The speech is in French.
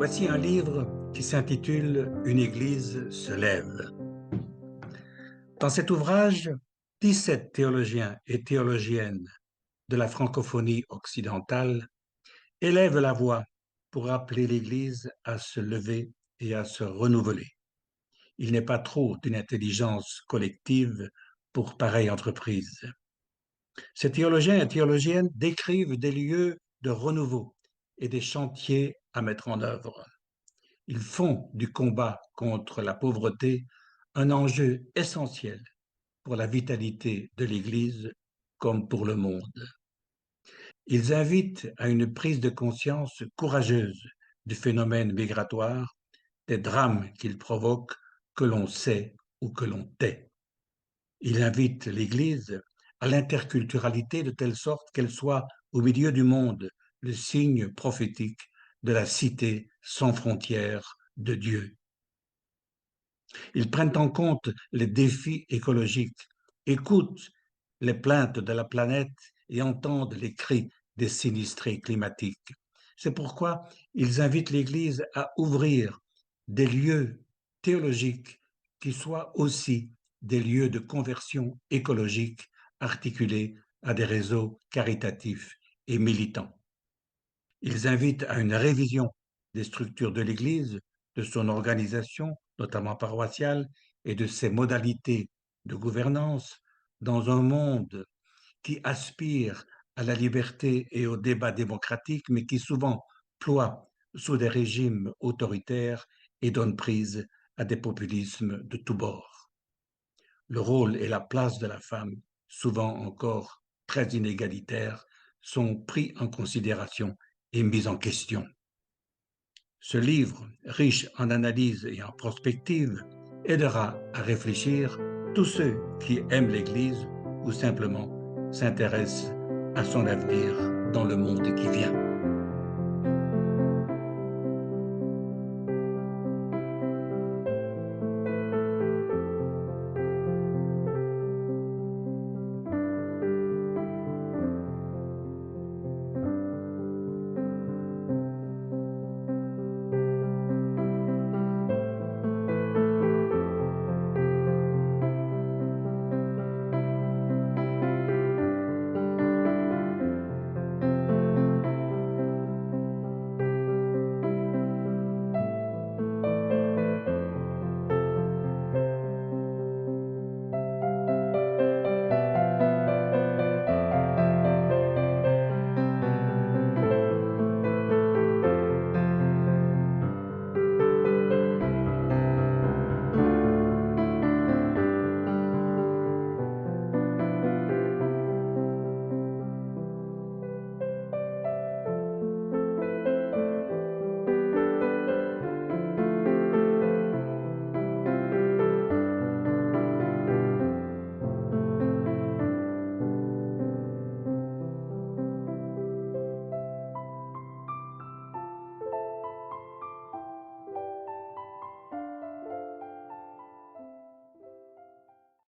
Voici un livre qui s'intitule « Une église se lève ». Dans cet ouvrage, 17 théologiens et théologiennes de la francophonie occidentale élèvent la voix pour appeler l'Église à se lever et à se renouveler. Il n'est pas trop d'une intelligence collective pour pareille entreprise. Ces théologiens et théologiennes décrivent des lieux de renouveau et des chantiers à mettre en œuvre. Ils font du combat contre la pauvreté un enjeu essentiel pour la vitalité de l'Église comme pour le monde. Ils invitent à une prise de conscience courageuse du phénomène migratoire, des drames qu'il provoque, que l'on sait ou que l'on tait. Ils invitent l'Église à l'interculturalité de telle sorte qu'elle soit au milieu du monde le signe prophétique de la cité sans frontières de Dieu. Ils prennent en compte les défis écologiques, écoutent les plaintes de la planète et entendent les cris des sinistrés climatiques. C'est pourquoi ils invitent l'Église à ouvrir des lieux théologiques qui soient aussi des lieux de conversion écologique articulés à des réseaux caritatifs et militants. Ils invitent à une révision des structures de l'Église, de son organisation, notamment paroissiale, et de ses modalités de gouvernance dans un monde qui aspire à la liberté et au débat démocratique, mais qui souvent ploie sous des régimes autoritaires et donne prise à des populismes de tous bords. Le rôle et la place de la femme, souvent encore très inégalitaires, sont pris en considération et mis en question. Ce livre, riche en analyse et en prospective, aidera à réfléchir tous ceux qui aiment l'Église ou simplement s'intéressent à son avenir dans le monde qui vient.